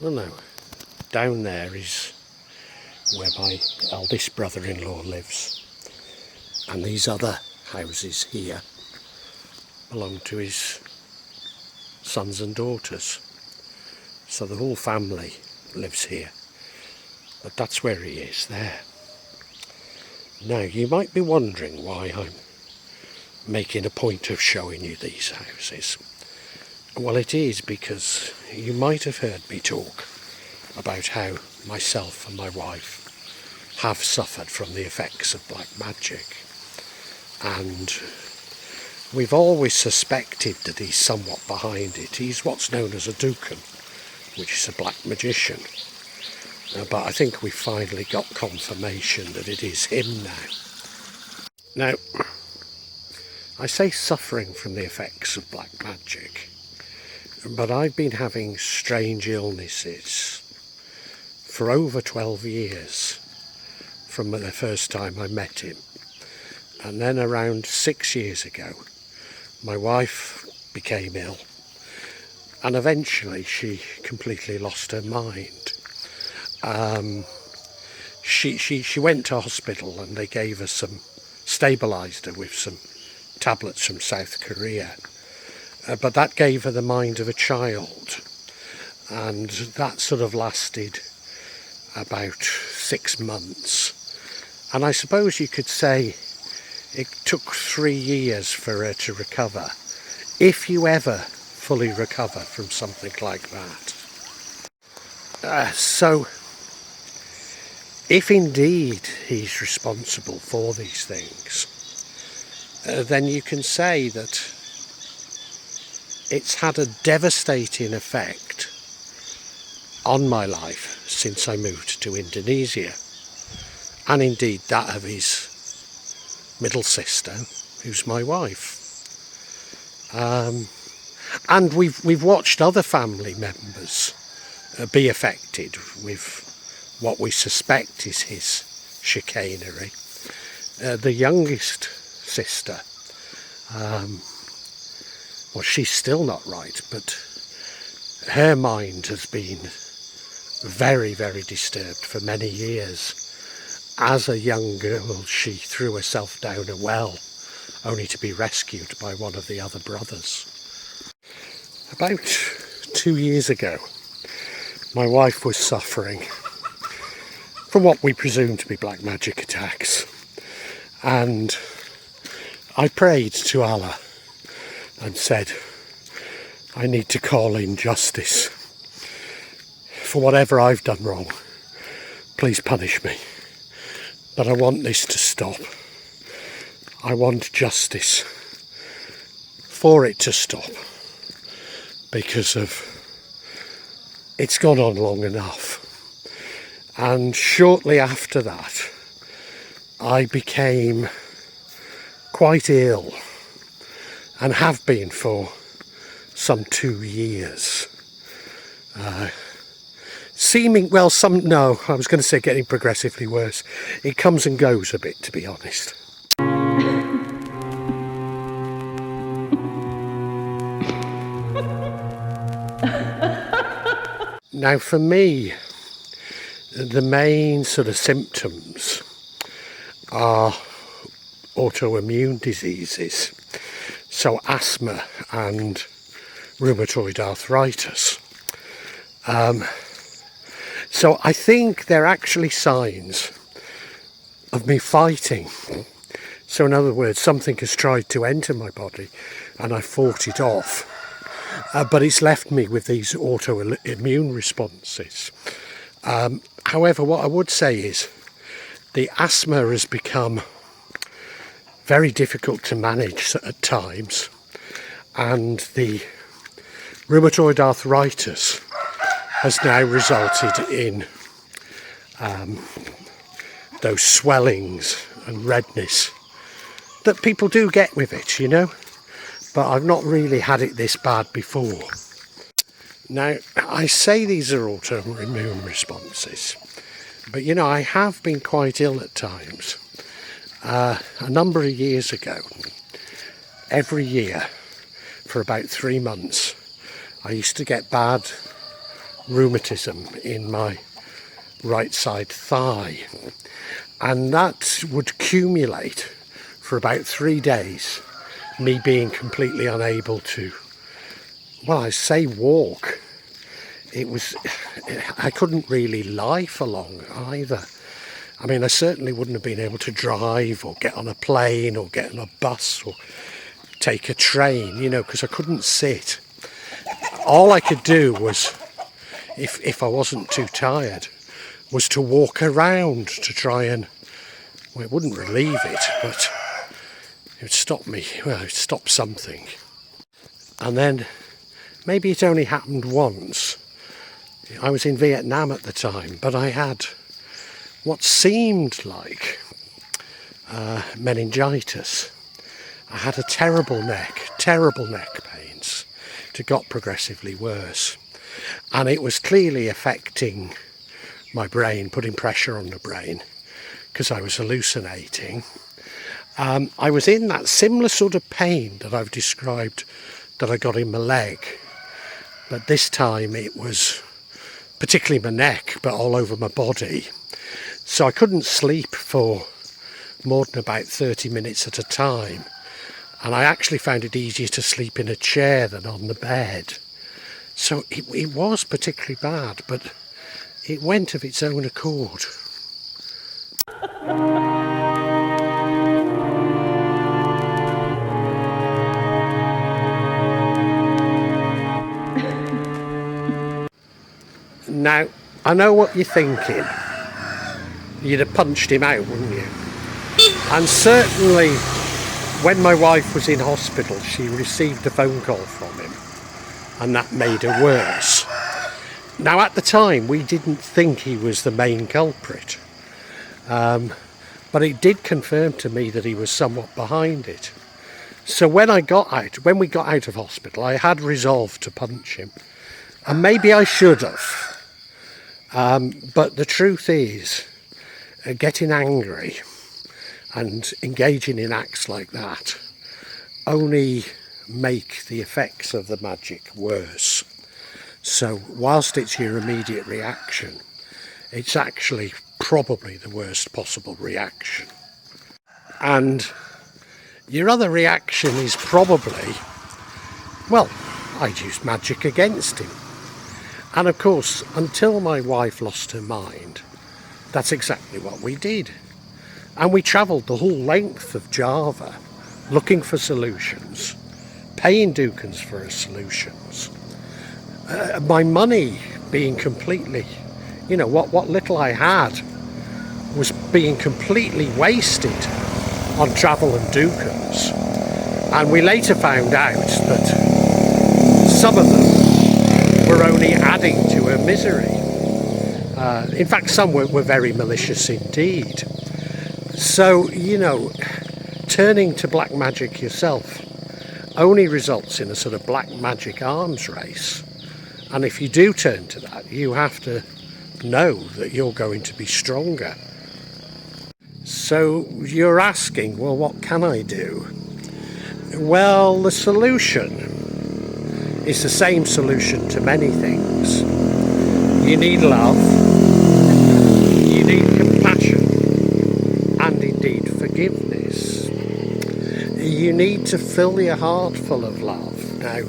Well, no, down there is where my eldest brother-in-law lives, and these other houses here belong to his sons and daughters. So the whole family lives here, but that's where he is, there. Now, you might be wondering why I'm making a point of showing you these houses. Well, it is because you might have heard me talk about how myself and my wife have suffered from the effects of black magic, and we've always suspected that he's somewhat behind it. He's what's known as a Dukun, which is a black magician, but I think we finally got confirmation that it is him now. Now, I say suffering from the effects of black magic, but I've been having strange illnesses for over 12 years from the first time I met him. And then around 6 years ago, my wife became ill, and eventually she completely lost her mind. She went to hospital and they gave her stabilised her with some tablets from South Korea. But that gave her the mind of a child, and that sort of lasted about 6 months. And I suppose you could say it took 3 years for her to recover, if you ever fully recover from something like that. So, if indeed he's responsible for these things, then you can say that it's had a devastating effect on my life since I moved to Indonesia, and indeed that of his middle sister, who's my wife. And we've watched other family members be affected with what we suspect is his chicanery. The youngest sister, well, she's still not right, but her mind has been very, very disturbed for many years. As a young girl, she threw herself down a well, only to be rescued by one of the other brothers. About 2 years ago, my wife was suffering from what we presume to be black magic attacks, and I prayed to Allah and said, I need to call in justice. For whatever I've done wrong, please punish me. But I want this to stop. I want justice for it to stop, because it's gone on long enough. And shortly after that, I became quite ill, and have been for some 2 years. I was going to say getting progressively worse. It comes and goes a bit, to be honest. Now, for me, the main sort of symptoms are autoimmune diseases, so asthma and rheumatoid arthritis. So I think they're actually signs of me fighting. So in other words, something has tried to enter my body and I fought it off. But it's left me with these autoimmune responses. However, what I would say is the asthma has become very difficult to manage at times, and the rheumatoid arthritis has now resulted in those swellings and redness that people do get with it, you know, but I've not really had it this bad before. Now, I say these are autoimmune responses, but you know, I have been quite ill at times. A number of years ago, every year for about 3 months, I used to get bad rheumatism in my right side thigh, and that would accumulate for about 3 days, me being completely unable to, well, I say walk. I couldn't really lie for long either. I mean, I certainly wouldn't have been able to drive or get on a plane or get on a bus or take a train, because I couldn't sit. All I could do was, if I wasn't too tired, was to walk around to try and, well, it wouldn't relieve it, but it would stop me, well, it would stop something. And then, maybe it only happened once. I was in Vietnam at the time, but I had what seemed like meningitis. I had a terrible neck pains. It got progressively worse. And it was clearly affecting my brain, putting pressure on the brain, because I was hallucinating. I was in that similar sort of pain that I've described that I got in my leg. But this time it was particularly my neck, but all over my body. So I couldn't sleep for more than about 30 minutes at a time. And I actually found it easier to sleep in a chair than on the bed. So it was particularly bad, but it went of its own accord. Now, I know what you're thinking. You'd have punched him out, wouldn't you? And certainly, when my wife was in hospital, she received a phone call from him, and that made her worse. Now, at the time, we didn't think he was the main culprit, but it did confirm to me that he was somewhat behind it. So when we got out of hospital, I had resolved to punch him, and maybe I should have. But the truth is, getting angry and engaging in acts like that only make the effects of the magic worse. So whilst it's your immediate reaction, it's actually probably the worst possible reaction. And your other reaction is probably, well, I'd use magic against him. And of course, until my wife lost her mind, that's exactly what we did. And we travelled the whole length of Java looking for solutions, paying Dukuns for his solutions. My money being completely, what little I had was being completely wasted on travel and Dukuns. And we later found out that some of them were only adding to her misery. In fact, some were very malicious indeed. So, turning to black magic yourself only results in a sort of black magic arms race. And if you do turn to that, you have to know that you're going to be stronger. So you're asking, well, what can I do? Well, the solution is the same solution to many things. You need love, you need compassion, and indeed forgiveness. You need to fill your heart full of love. Now,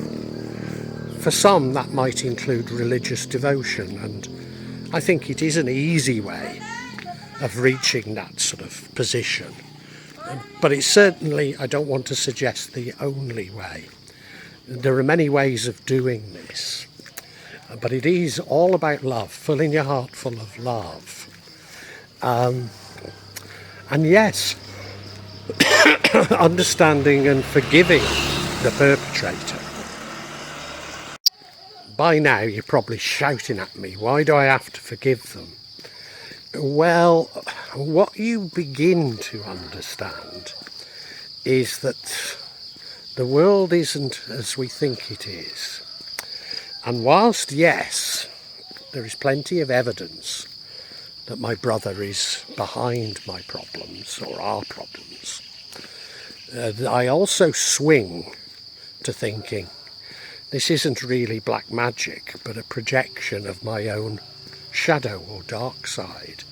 for some that might include religious devotion, and I think it is an easy way of reaching that sort of position. But it's certainly, I don't want to suggest, the only way. There are many ways of doing this, but it is all about love, filling your heart full of love. And yes, understanding and forgiving the perpetrator. By now you're probably shouting at me, why do I have to forgive them? Well, what you begin to understand is that the world isn't as we think it is. And whilst, yes, there is plenty of evidence that my brother is behind my problems, or our problems, I also swing to thinking this isn't really black magic, but a projection of my own shadow or dark side.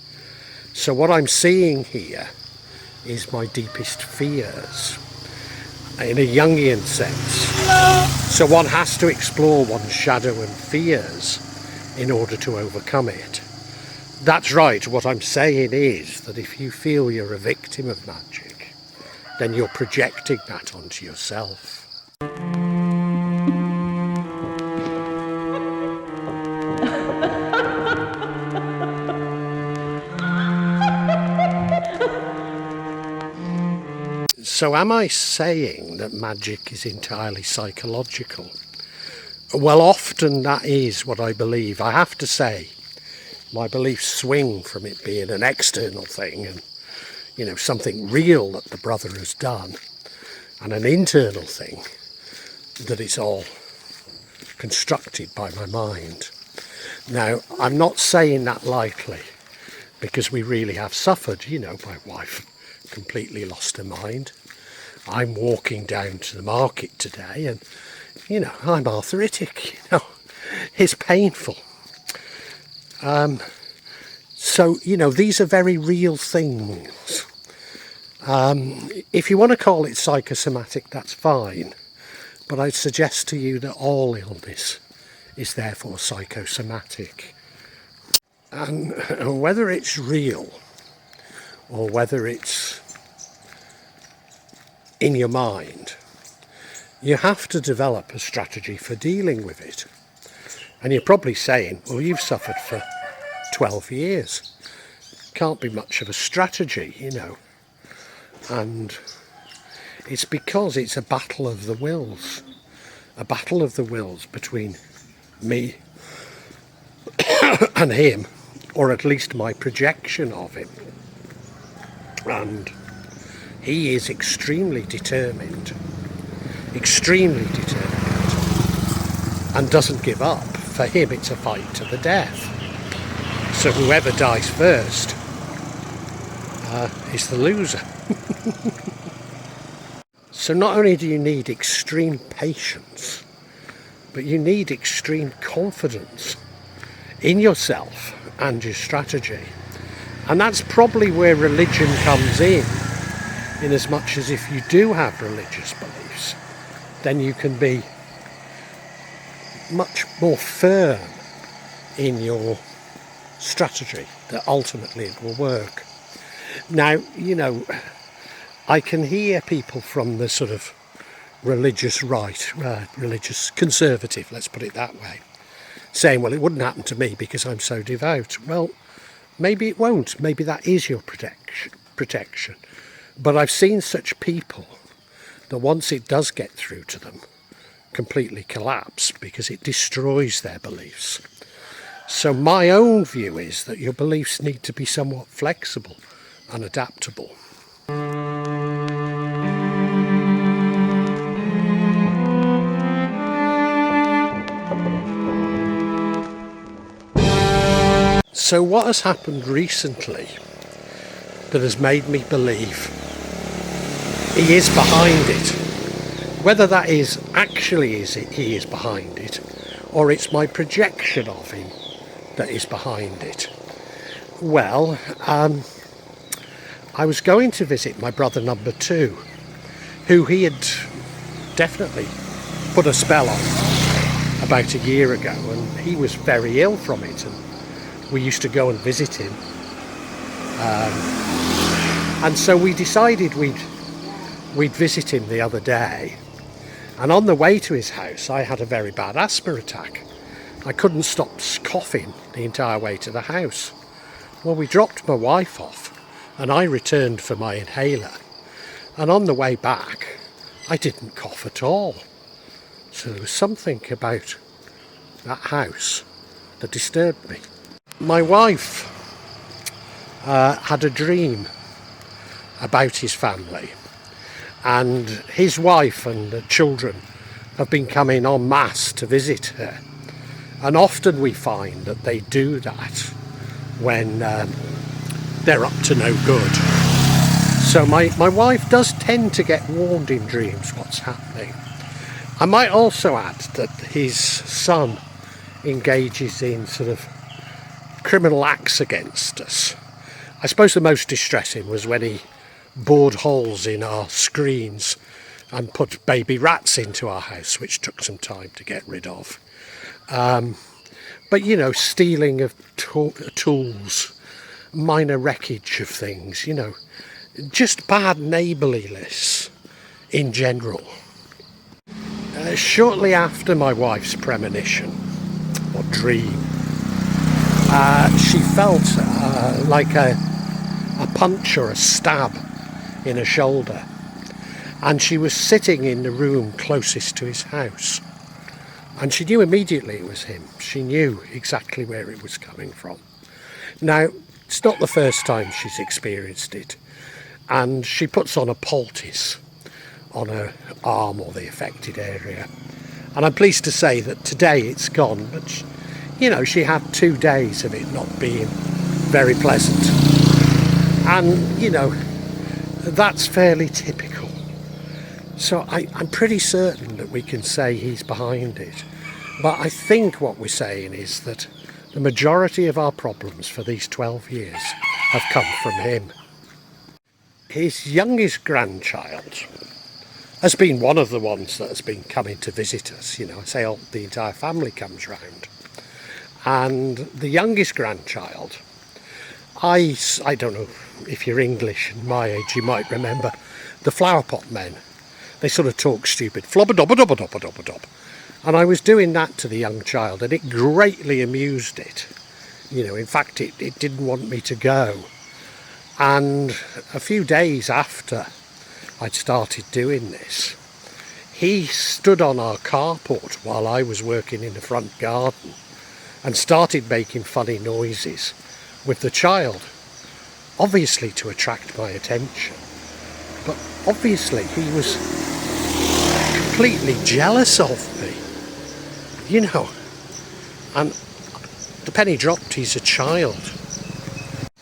So what I'm seeing here is my deepest fears, in a Jungian sense. So one has to explore one's shadow and fears in order to overcome it. That's right, what I'm saying is that if you feel you're a victim of magic, then you're projecting that onto yourself. So am I saying that magic is entirely psychological? Well, often that is what I believe. I have to say, my beliefs swing from it being an external thing and, you know, something real that the brother has done, and an internal thing that it's all constructed by my mind. Now, I'm not saying that lightly, because we really have suffered. You know, my wife completely lost her mind. I'm walking down to the market today and, you know, I'm arthritic, you know, it's painful. So, you know, these are very real things. If you want to call it psychosomatic, that's fine. But I'd suggest to you that all illness is therefore psychosomatic. And whether it's real or whether it's in your mind, you have to develop a strategy for dealing with it. And you're probably saying, well, you've suffered for 12 years. Can't be much of a strategy, you know. And it's because it's a battle of the wills. A battle of the wills between me and him, or at least my projection of him. And he is extremely determined, and doesn't give up. For him, it's a fight to the death. So whoever dies first is the loser. So not only do you need extreme patience, but you need extreme confidence in yourself and your strategy. And that's probably where religion comes in as much as if you do have religious beliefs, then you can be much more firm in your strategy that ultimately it will work. Now, you know, I can hear people from the sort of religious right, religious conservative, let's put it that way, saying, well, it wouldn't happen to me because I'm so devout. Well, maybe it won't. Maybe that is your protection. But I've seen such people that once it does get through to them, completely collapse because it destroys their beliefs. So my own view is that your beliefs need to be somewhat flexible and adaptable. So what has happened recently that has made me believe he is behind it? Whether that is actually he is behind it, or it's my projection of him that is behind it. Well, I was going to visit my brother number 2, who he had definitely put a spell on about a year ago, and he was very ill from it, and we used to go and visit him. And so we decided we'd visit him the other day. And on the way to his house, I had a very bad asthma attack. I couldn't stop coughing the entire way to the house. Well, we dropped my wife off and I returned for my inhaler. And on the way back, I didn't cough at all. So there was something about that house that disturbed me. My wife had a dream about his family, and his wife and the children have been coming en masse to visit her, and often we find that they do that when they're up to no good. So my wife does tend to get warned in dreams what's happening, I might also add that his son engages in sort of criminal acts against us. I suppose the most distressing was when he bored holes in our screens and put baby rats into our house, which took some time to get rid of. But you know, stealing of tools, minor wreckage of things, you know, just bad neighbourliness in general. Shortly after my wife's premonition, or dream, she felt like a punch or a stab in her shoulder, and she was sitting in the room closest to his house, and she knew immediately it was him. She knew exactly where it was coming from. Now, it's not the first time she's experienced it, and she puts on a poultice on her arm or the affected area, and I'm pleased to say that today it's gone, but you know, she had 2 days of it not being very pleasant, and you know, that's fairly typical. So I'm pretty certain that we can say he's behind it, but I think what we're saying is that the majority of our problems for these 12 years have come from him. His youngest grandchild has been one of the ones that has been coming to visit us. You know, I say the entire family comes round. And the youngest grandchild, I don't know if you're English and my age, you might remember the flower pot men. They sort of talk stupid, flobba-dobba-dobba-dobba-dobba-dob. And I was doing that to the young child, and it greatly amused it. You know, in fact, it didn't want me to go. And a few days after I'd started doing this, he stood on our carport while I was working in the front garden and started making funny noises with the child, obviously to attract my attention. But obviously he was completely jealous of me, you know, and the penny dropped, he's a child.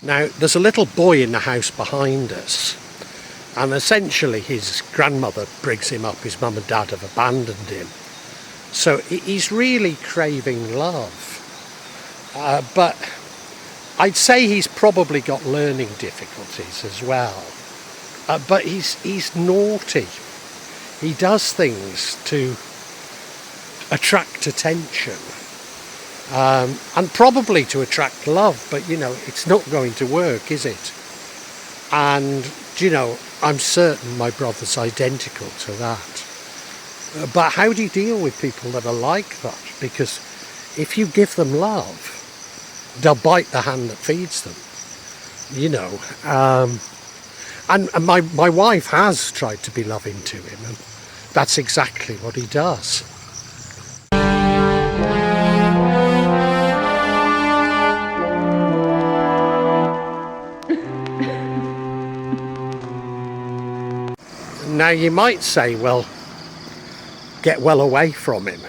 Now, there's a little boy in the house behind us, and essentially his grandmother brings him up. His mum and dad have abandoned him. So he's really craving love. But I'd say he's probably got learning difficulties as well. But he's naughty. He does things to attract attention. And probably to attract love, but you know, it's not going to work, is it? And you know, I'm certain my brother's identical to that. But how do you deal with people that are like that? Because if you give them love, they'll bite the hand that feeds them, you know. And my wife has tried to be loving to him, and that's exactly what he does. Now you might say, well, get well away from him.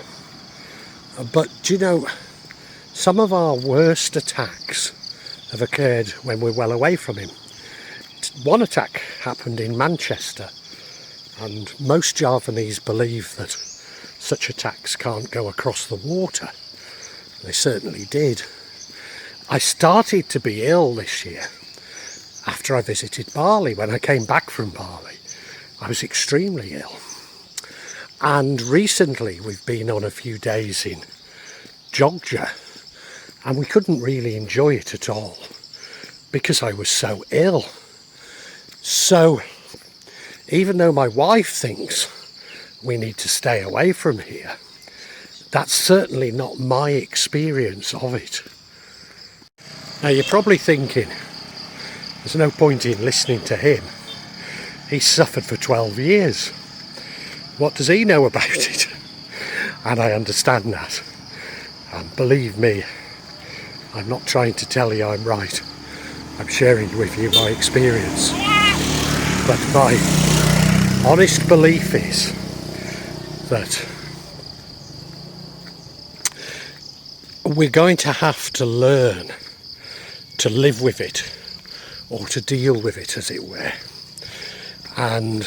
But do you know, some of our worst attacks have occurred when we're well away from him. One attack happened in Manchester, and most Javanese believe that such attacks can't go across the water. They certainly did. I started to be ill this year after I visited Bali. When I came back from Bali, I was extremely ill. And recently we've been on a few days in Jogja, and we couldn't really enjoy it at all because I was so ill. So even though my wife thinks we need to stay away from here, that's certainly not my experience of it. Now you're probably thinking, there's no point in listening to him. He's suffered for 12 years. What does he know about it? And I understand that. And believe me, I'm not trying to tell you I'm right. I'm sharing with you my experience. But my honest belief is that we're going to have to learn to live with it, or to deal with it, as it were. And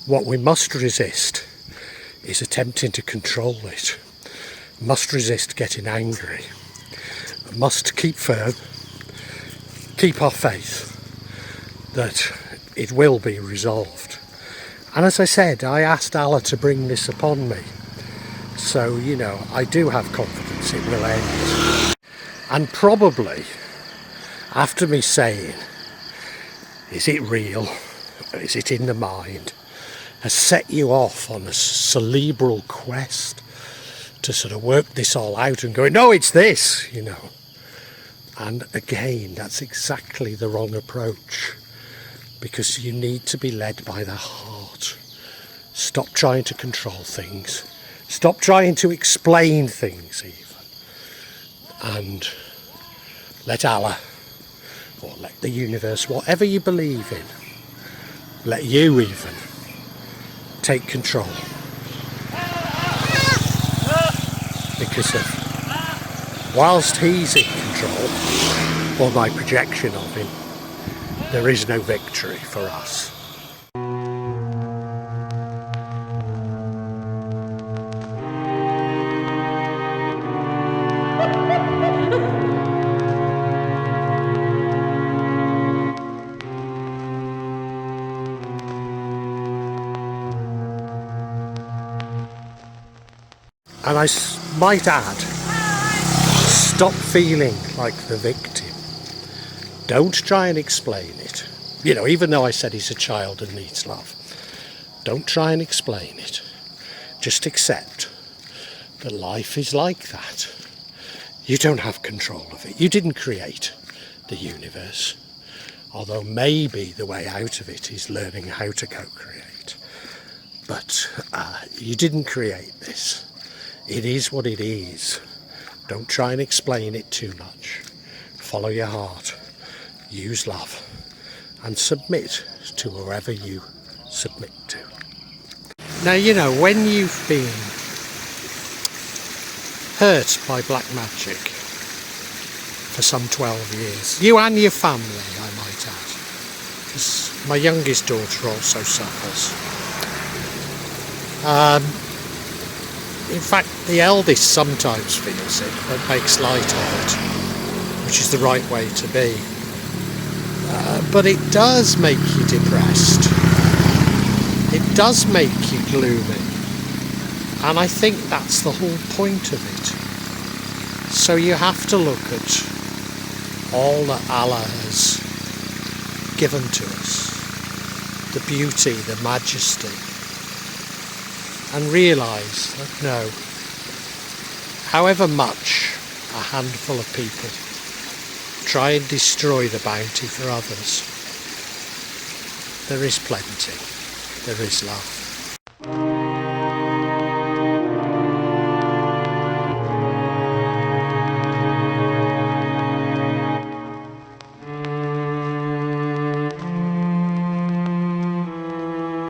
what we must resist is attempting to control it, must resist getting angry, must keep firm, keep our faith that it will be resolved. And as I said, I asked Allah to bring this upon me. So, you know, I do have confidence it will end. And probably, after me saying, is it real? Is it in the mind? Has set you off on a cerebral quest to sort of work this all out and go, no, it's this, you know. And again, that's exactly the wrong approach, because you need to be led by the heart. Stop trying to control things. Stop trying to explain things even. And let Allah, or let the universe, whatever you believe in, let you even take control. Because whilst he's in control, or my projection of him, there is no victory for us. And I might add, stop feeling like the victim. Don't try and explain it. You know, even though I said he's a child and needs love, don't try and explain it. Just accept that life is like that. You don't have control of it. You didn't create the universe. Although maybe the way out of it is learning how to co-create. But you didn't create this. It is what it is. Don't try and explain it too much. Follow your heart. Use love. And submit to whoever you submit to. Now, you know, when you've been hurt by black magic for some 12 years, you and your family, I might add, because my youngest daughter also suffers. In fact, the eldest sometimes feels it, but makes light of it, which is the right way to be. But it does make you depressed. It does make you gloomy. And I think that's the whole point of it. So you have to look at all that Allah has given to us, the beauty, the majesty, and realise that no, however much a handful of people try and destroy the bounty for others, there is plenty, there is love.